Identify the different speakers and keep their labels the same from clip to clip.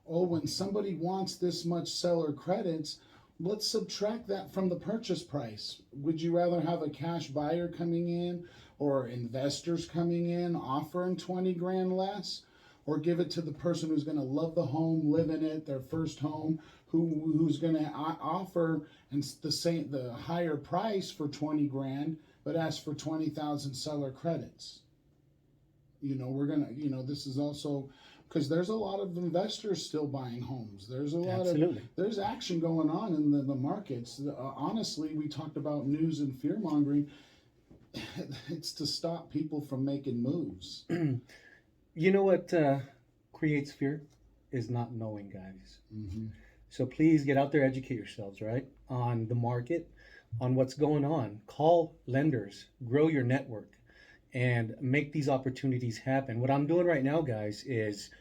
Speaker 1: oh, when somebody wants this much seller credits, let's subtract that from the purchase price. Would you rather have a cash buyer coming in or investors coming in offering 20 grand less? Or give it to the person who's going to love the home, live in it, their first home, who's going to offer and the higher price for 20 grand, but ask for 20,000 seller credits. We're gonna, this is also because there's a lot of investors still buying homes. There's a lot
Speaker 2: Absolutely.
Speaker 1: of there's action going on in the markets. Honestly, we talked about news and fear mongering. It's to stop people from making moves.
Speaker 2: You know what creates fear is not knowing, guys.
Speaker 1: Mm-hmm.
Speaker 2: So please get out there, educate yourselves, right, on the market, on what's going on. Call lenders, grow your network, and make these opportunities happen. What I'm doing right now, guys, is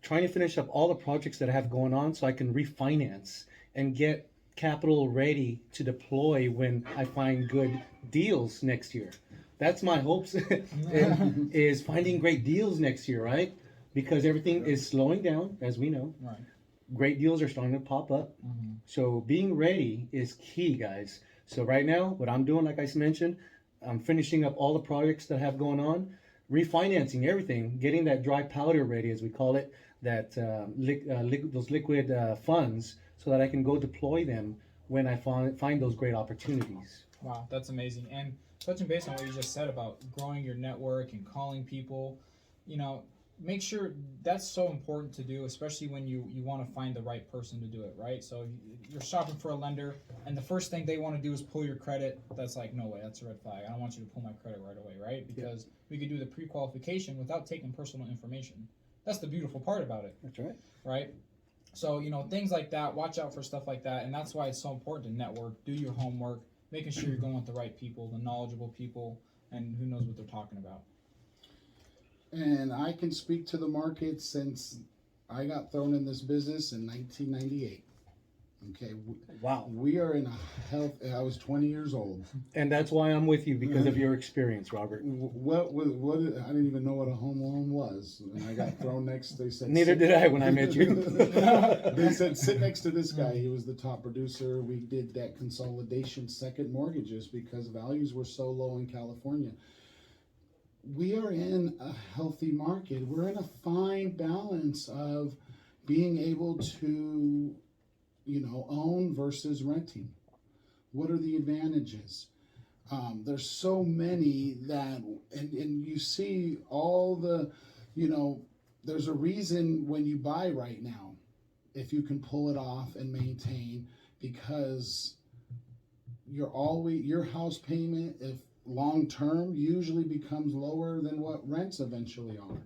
Speaker 2: trying to finish up all the projects that I have going on so I can refinance and get capital ready to deploy when I find good deals next year. That's my hopes is finding great deals next year, right? Because everything is slowing down, as we know.
Speaker 3: Right.
Speaker 2: Great deals are starting to pop up.
Speaker 3: Mm-hmm.
Speaker 2: So being ready is key, guys. So right now, what I'm doing, like I mentioned, I'm finishing up all the projects that I have going on, refinancing everything, getting that dry powder ready, as we call it, that those liquid funds, so that I can go deploy them when I find those great opportunities.
Speaker 3: Wow, that's amazing. And touching base on what you just said about growing your network and calling people, make sure that's so important to do, especially when you want to find the right person to do it, right? So you're shopping for a lender, and the first thing they want to do is pull your credit. That's like, no way, that's a red flag. I don't want you to pull my credit right away, right? Because we could do the pre-qualification without taking personal information. That's the beautiful part about it.
Speaker 2: That's right.
Speaker 3: Right? So, things like that, watch out for stuff like that, and that's why it's so important to network, do your homework, making sure you're going with the right people, the knowledgeable people, and who knows what they're talking about.
Speaker 1: And I can speak to the market since I got thrown in this business in 1998. Okay.
Speaker 2: Wow.
Speaker 1: We are in a health. I was 20 years old.
Speaker 2: And that's why I'm with you, because of your experience, Robert.
Speaker 1: What? I didn't even know what a home loan was. And I got thrown next. They said.
Speaker 2: Neither did I when I met you.
Speaker 1: They said, sit next to this guy. He was the top producer. We did debt consolidation, second mortgages, because values were so low in California. We are in a healthy market. We're in a fine balance of being able to, own versus renting. What are the advantages? There's so many that, and you see all the, there's a reason when you buy right now, if you can pull it off and maintain, because your house payment, if long term, usually becomes lower than what rents eventually are.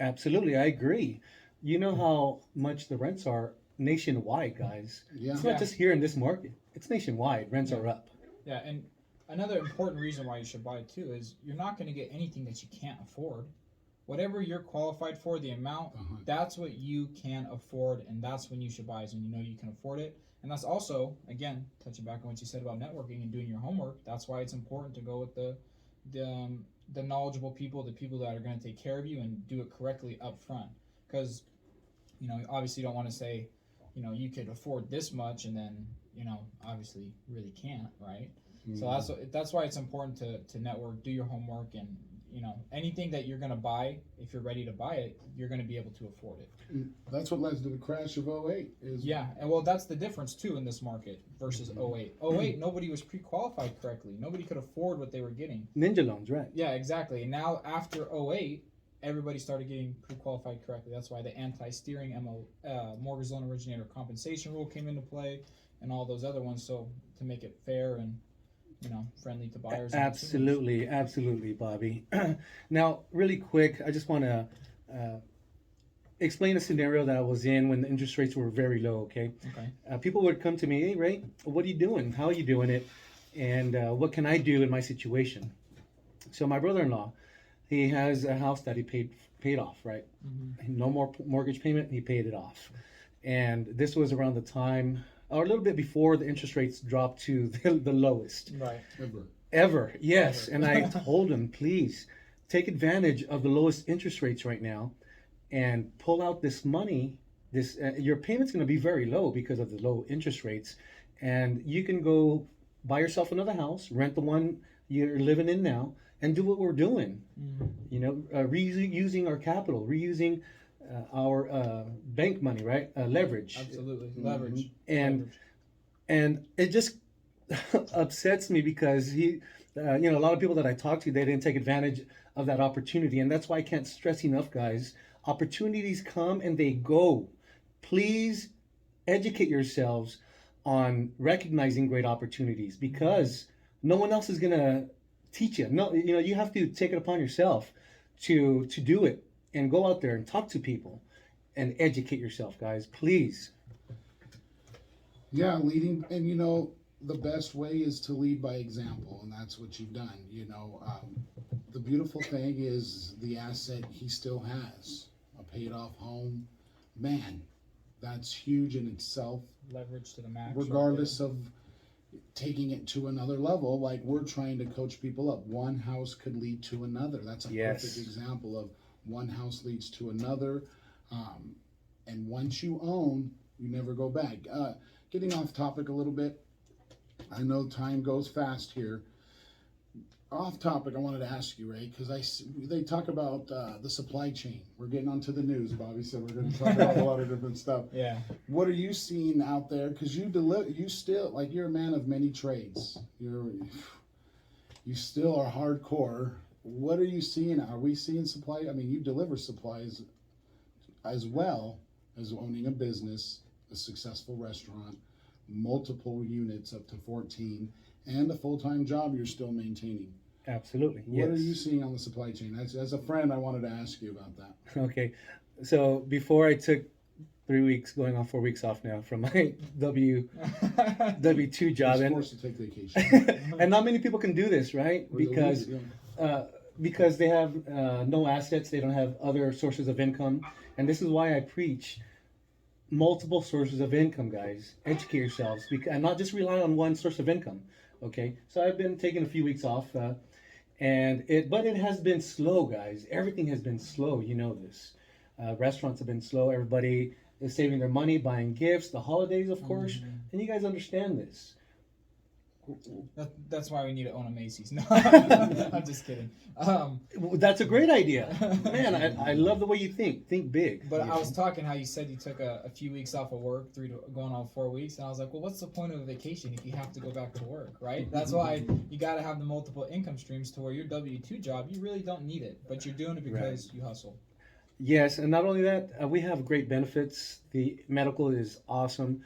Speaker 2: Absolutely, I agree. You know how much the rents are nationwide, guys.
Speaker 1: Yeah.
Speaker 2: It's not just here in this market. It's nationwide. Rents are up.
Speaker 3: Yeah, and another important reason why you should buy it too is you're not going to get anything that you can't afford. Whatever you're qualified for, the amount, that's what you can afford, and that's when you should buy, is when you know you can afford it. And that's also, again, touching back on what you said about networking and doing your homework, that's why it's important to go with the knowledgeable people, the people that are going to take care of you and do it correctly up front. Because, obviously you don't want to say, you could afford this much and then, obviously really can't, right? Mm-hmm. So that's why it's important to network, do your homework, and anything that you're going to buy, if you're ready to buy it, you're going to be able to afford it.
Speaker 1: That's what led to the crash of 08.
Speaker 3: Yeah, and well, that's the difference too in this market versus 08. 08, nobody was pre-qualified correctly. Nobody could afford what they were getting.
Speaker 2: Ninja loans, right?
Speaker 3: Yeah, exactly. And now after 08, everybody started getting pre-qualified correctly. That's why the anti-steering mortgage loan originator compensation rule came into play, and all those other ones. So to make it fair and friendly to buyers.
Speaker 2: Absolutely, Bobby. Now, really quick, I just want to explain a scenario that I was in when the interest rates were very low. Okay. People would come to me, "Hey, Ray, what are you doing? How are you doing it? And what can I do in my situation?" So my brother-in-law, he has a house that he paid off, right? Mm-hmm. No more mortgage payment. He paid it off, and this was around the time, or a little bit before, the interest rates dropped to the lowest.
Speaker 3: Right.
Speaker 2: Ever. Yes. Ever. And I told him, please take advantage of the lowest interest rates right now and pull out this money this your payment's going to be very low because of the low interest rates, and you can go buy yourself another house, rent the one you're living in now, and do what we're doing. You know, reusing our capital, reusing our bank money, right? Leverage.
Speaker 3: Absolutely. Leverage.
Speaker 2: And
Speaker 3: Leverage.
Speaker 2: and it just upsets me because you know, a lot of people that I talk to, they didn't take advantage of that opportunity, and that's why I can't stress enough, guys. Opportunities come and they go. Please educate yourselves on recognizing great opportunities because no one else is gonna teach you. No, you know, you have to take it upon yourself to do it and go out there and talk to people and educate yourself, guys. Please.
Speaker 1: Yeah, leading, and you know, the best way is to lead by example, and that's what you've done. You know, the beautiful thing is the asset he still has, a paid off home. Man, that's huge in itself,
Speaker 3: Leverage to the max.
Speaker 1: regardless of taking it to another level. Like we're trying to coach people up. One house could lead to another. That's a
Speaker 2: Yes.
Speaker 1: perfect example of one house leads to another. And once you own, you never go back. Getting off topic a little bit, I know time goes fast here. Off topic, I wanted to ask you, Ray, because they talk about the supply chain. We're getting onto the news. Bobby said we're going to talk about a lot of different stuff.
Speaker 3: Yeah.
Speaker 1: What are you seeing out there? Because you still, like, you're a man of many trades. You still are hardcore. What are you seeing? Are we seeing supply? I mean, you deliver supplies as well as owning a business, a successful restaurant, multiple units up to 14, and a full-time job you're still maintaining.
Speaker 2: Absolutely.
Speaker 1: What are
Speaker 2: yes.
Speaker 1: you seeing on the supply chain? As a friend, I wanted to ask you about that.
Speaker 2: Okay, so before I took 3 weeks, going on 4 weeks off now from my W2 job,
Speaker 1: I was
Speaker 2: and
Speaker 1: forced to take vacation.
Speaker 2: and not many people can do this, right? Because they have no assets, they don't have other sources of income, and this is why I preach multiple sources of income, guys. Educate yourselves, and not just rely on one source of income. Okay, so I've been taking a few weeks off, but it has been slow, guys. Everything has been slow. You know this. Restaurants have been slow. Everybody is saving their money, buying gifts, the holidays, of course, and you guys understand this.
Speaker 3: That's why we need to own a Macy's. No, I'm just kidding.
Speaker 2: That's a great idea, man. I love the way you think. Think big.
Speaker 3: But I was talking how you said you took a few weeks off of work, going on 4 weeks, and I was like, well, what's the point of a vacation if you have to go back to work, right? That's why you got to have the multiple income streams to where your W-2 job, you really don't need it, but you're doing it because you hustle.
Speaker 2: Yes, and not only that, we have great benefits. The medical is awesome.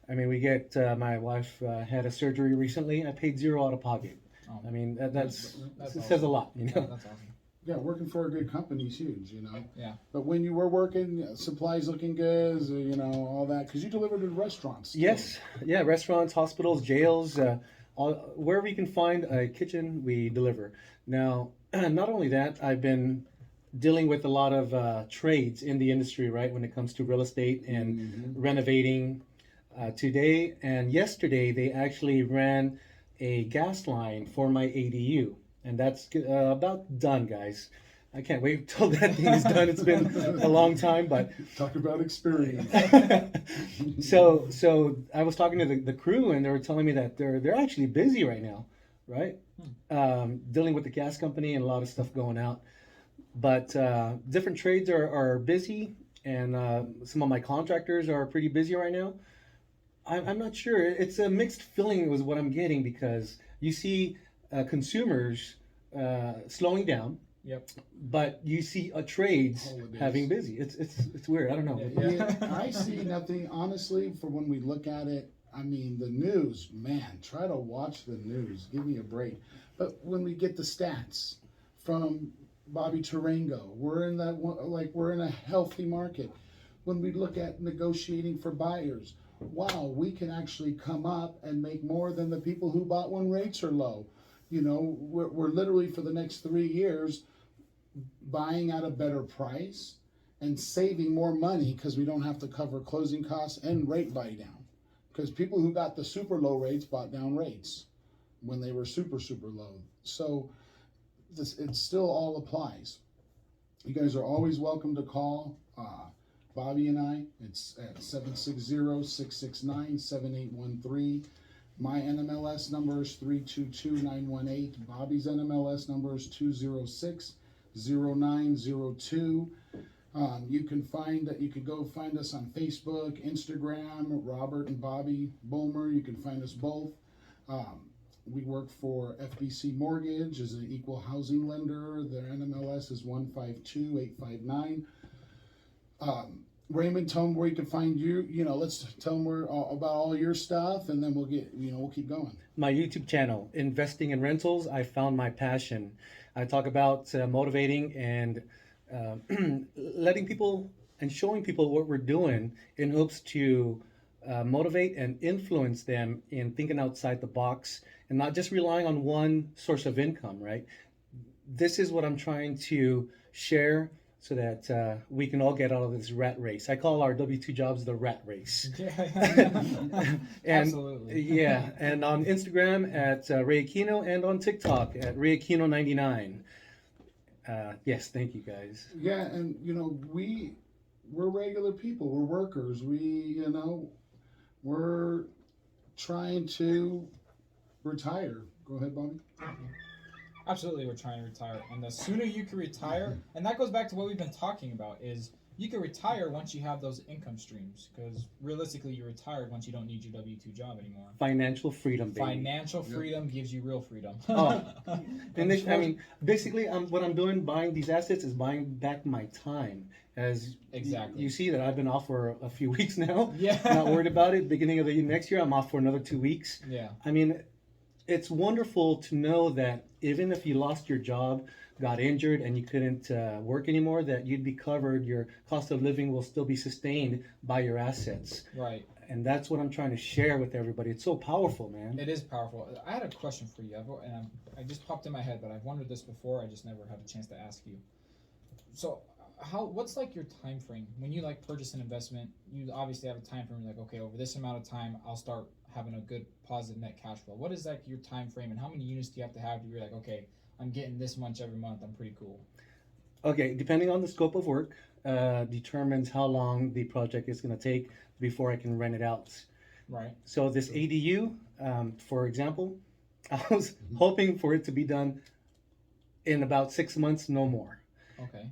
Speaker 2: I mean, we get, my wife had a surgery recently. I paid zero out of pocket.
Speaker 3: Oh.
Speaker 2: I mean, that's
Speaker 3: awesome.
Speaker 2: says a lot, you know.
Speaker 3: That's awesome.
Speaker 1: Yeah, working for a good company is huge, you know.
Speaker 3: Yeah.
Speaker 1: But when you were working, supplies looking good, you know, all that, because you delivered to restaurants. Too.
Speaker 2: Yes, yeah, restaurants, hospitals, jails, wherever you can find a kitchen, we deliver. Now, not only that, I've been dealing with a lot of trades in the industry, right, when it comes to real estate and renovating. Today and yesterday, they actually ran a gas line for my ADU, and that's about done, guys. I can't wait till that thing is done. It's been a long time, but
Speaker 1: Talk about experience.
Speaker 2: so I was talking to the crew, and they were telling me that they're actually busy right now, right? Dealing with the gas company and a lot of stuff going out. But different trades are busy, and some of my contractors are pretty busy right now. I'm not sure. It's a mixed feeling was what I'm getting because you see consumers slowing down.
Speaker 3: Yep.
Speaker 2: But you see trades
Speaker 1: Holidays.
Speaker 2: having busy. It's weird. I don't know.
Speaker 3: Yeah.
Speaker 1: I see nothing, honestly, for when we look at it. I mean, the news, man, try to watch the news. Give me a break. But when we get the stats from Bobby Tarango, we're in a healthy market. When we look at negotiating for buyers, wow, we can actually come up and make more than the people who bought when rates are low. You know, we're literally for the next 3 years buying at a better price and saving more money because we don't have to cover closing costs and rate buy down. Because people who got the super low rates bought down rates when they were super, super low. So it still all applies. You guys are always welcome to call. Bobby and I. It's at 760-669-7813. My NMLS number is 322918. Bobby's NMLS number is 2060902. You can go find us on Facebook, Instagram, Robert and Bobby Bulmer. You can find us both. We work for FBC Mortgage as an equal housing lender. Their NMLS is 152859. Raymond, tell them where you can find you. Let's tell them about all your stuff, and then we'll keep going.
Speaker 2: My YouTube channel, Investing in Rentals, I found my passion. I talk about motivating and letting people and showing people what we're doing in hopes to motivate and influence them in thinking outside the box and not just relying on one source of income, right? This is what I'm trying to share so that we can all get out of this rat race. I call our W-2 jobs the rat race.
Speaker 3: And, absolutely.
Speaker 2: Yeah, and on Instagram at Ray Aquino and on TikTok at Ray Aquino 99. Yes, thank you guys.
Speaker 1: Yeah, and we're regular people. We're workers. We're trying to retire. Go ahead, Bobby.
Speaker 3: Absolutely, we're trying to retire, and the sooner you can retire, and that goes back to what we've been talking about, is you can retire once you have those income streams, because realistically, you're retired once you don't need your W-2 job anymore.
Speaker 2: Financial freedom, baby.
Speaker 3: Financial freedom gives you real freedom.
Speaker 2: Basically, what I'm doing, buying these assets, is buying back my time. As
Speaker 3: exactly,
Speaker 2: you see that I've been off for a few weeks now.
Speaker 3: Yeah.
Speaker 2: Not worried about it. Beginning of the next year, I'm off for another 2 weeks.
Speaker 3: Yeah.
Speaker 2: I mean, it's wonderful to know that even if you lost your job, got injured, and you couldn't work anymore, that you'd be covered. Your cost of living will still be sustained by your assets.
Speaker 3: Right.
Speaker 2: And that's what I'm trying to share with everybody. It's so powerful, man.
Speaker 3: It is powerful. I had a question for you, and I just popped in my head, but I've wondered this before. I just never had a chance to ask you. So, what's like your time frame when you purchase an investment? You obviously have a time frame. You're like, okay, over this amount of time, I'll start having a good positive net cash flow. What is your time frame, and how many units do you have to have? You're like, okay, I'm getting this much every month. I'm pretty cool.
Speaker 2: Okay, depending on the scope of work, determines how long the project is going to take before I can rent it out.
Speaker 3: Right.
Speaker 2: So this ADU, for example, I was hoping for it to be done in about 6 months, no more.
Speaker 3: Okay.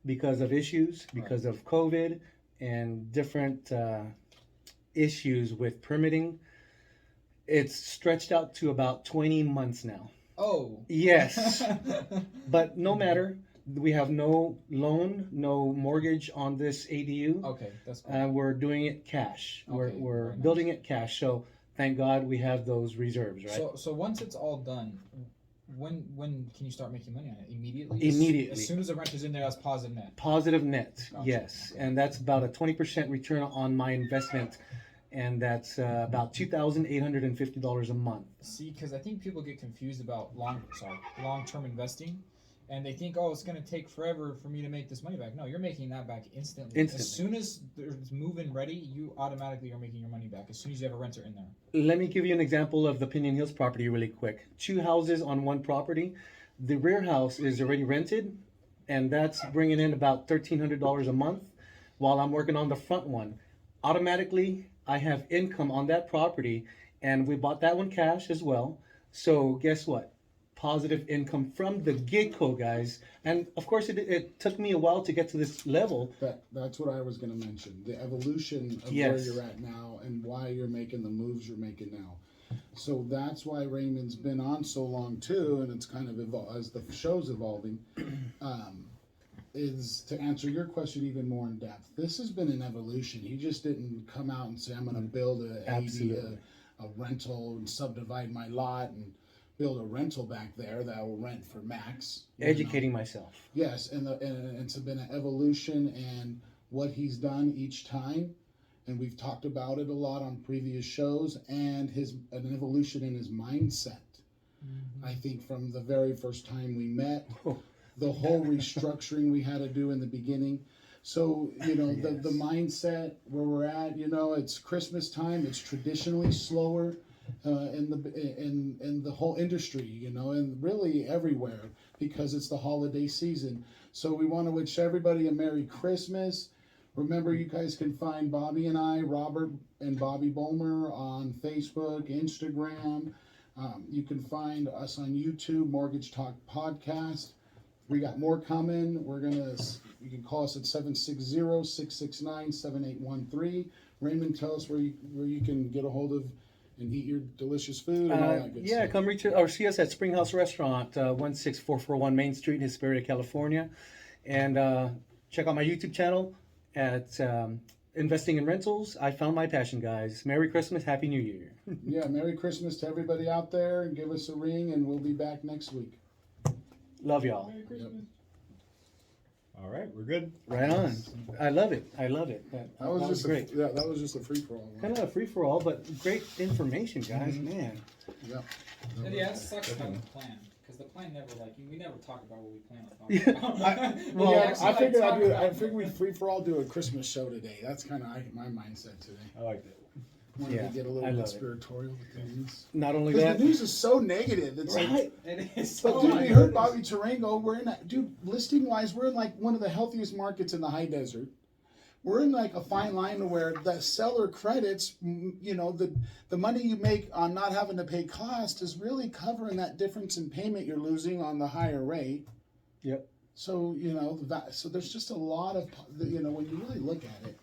Speaker 2: Because of issues, because of COVID, and different issues with permitting, it's stretched out to about 20 months now.
Speaker 3: Oh.
Speaker 2: Yes. But no matter, we have no loan, no mortgage on this ADU.
Speaker 3: Okay, that's cool.
Speaker 2: We're doing it cash.
Speaker 3: Okay,
Speaker 2: We're
Speaker 3: very
Speaker 2: building
Speaker 3: nice.
Speaker 2: it cash. So thank God we have those reserves, right?
Speaker 3: So once it's all done, when can you start making money on it? Immediately?
Speaker 2: Immediately.
Speaker 3: As soon as the rent is in there, that's positive net.
Speaker 2: Positive net,
Speaker 3: Gotcha.
Speaker 2: yes. And that's about a 20% return on my investment. And that's about $2,850 a month.
Speaker 3: See, because I think people get confused about long-term investing, and they think, oh, it's going to take forever for me to make this money back. No, you're making that back instantly. As soon as there's move-in ready, you automatically are making your money back as soon as you have a renter in there.
Speaker 2: Let me give you an example of the Pinion Hills property really quick. 2 houses on one property. The rear house is already rented, and that's bringing in about $1,300 a month while I'm working on the front one. Automatically, I have income on that property, and we bought that one cash as well. So guess what? Positive income from the get-go, guys. And of course, it took me a while to get to this level.
Speaker 1: That's what I was going to mention. The evolution of
Speaker 2: Yes.
Speaker 1: where you're at now and why you're making the moves you're making now. So that's why Raymond's been on so long too, and it's kind of as the show's evolving. Is to answer your question even more in depth. This has been an evolution. He just didn't come out and say, I'm going to build a rental and subdivide my lot and build a rental back there that will rent for max.
Speaker 2: Educating myself.
Speaker 1: Yes, and it's been an evolution and what he's done each time, and we've talked about it a lot on previous shows, and an evolution in his mindset. Mm-hmm. I think from the very first time we met, the whole restructuring we had to do in the beginning. So,
Speaker 2: Yes.
Speaker 1: the mindset where we're at, it's Christmas time, it's traditionally slower in the whole industry, and really everywhere because it's the holiday season. So we want to wish everybody a Merry Christmas. Remember, you guys can find Bobby and I, Robert and Bobby Bulmer, on Facebook, Instagram. You can find us on YouTube, Mortgage Talk Podcast. We got more coming. You can call us at 760-669-7813. Raymond, tell us where you can get a hold of and eat your delicious food and all that good stuff.
Speaker 2: Come reach or see us at Springhouse Restaurant, 16441 Main Street, Hesperia, California. And check out my YouTube channel at Investing in Rentals. I found my passion, guys. Merry Christmas, Happy New Year.
Speaker 1: Yeah, Merry Christmas to everybody out there. And give us a ring, and we'll be back next week.
Speaker 2: Love y'all.
Speaker 3: Merry Christmas.
Speaker 4: All right, we're good.
Speaker 2: Right on. I love it. That
Speaker 1: was
Speaker 2: great.
Speaker 1: That was just a free for all.
Speaker 2: Kind of a free for all, but great information, guys. Man.
Speaker 1: Yeah.
Speaker 3: And yeah, it sucks about the plan. Because the plan never, we never talk about what we plan on
Speaker 2: Yeah.
Speaker 3: talking about.
Speaker 1: Well,
Speaker 3: We
Speaker 1: I
Speaker 3: actually,
Speaker 1: figured
Speaker 3: talk
Speaker 1: I
Speaker 3: about
Speaker 1: figured we'd free for all do a Christmas show today. That's kind of my mindset today.
Speaker 4: I like that.
Speaker 1: Wanted
Speaker 2: Yeah,
Speaker 1: to get a
Speaker 2: I
Speaker 1: little
Speaker 2: love
Speaker 1: bit
Speaker 2: it.
Speaker 1: spiritual with the news.
Speaker 2: Not only
Speaker 1: Because
Speaker 2: that,
Speaker 1: the news is so negative. It's like,
Speaker 2: right?
Speaker 3: It is
Speaker 1: but
Speaker 3: so
Speaker 1: dude, we
Speaker 3: negative.
Speaker 1: heard Bobby Tarango. We're in listing wise, we're in like one of the healthiest markets in the high desert. We're in like a fine line where the seller credits, the money you make on not having to pay cost is really covering that difference in payment you're losing on the higher rate.
Speaker 2: Yep.
Speaker 1: So, so there's just a lot of, when you really look at it,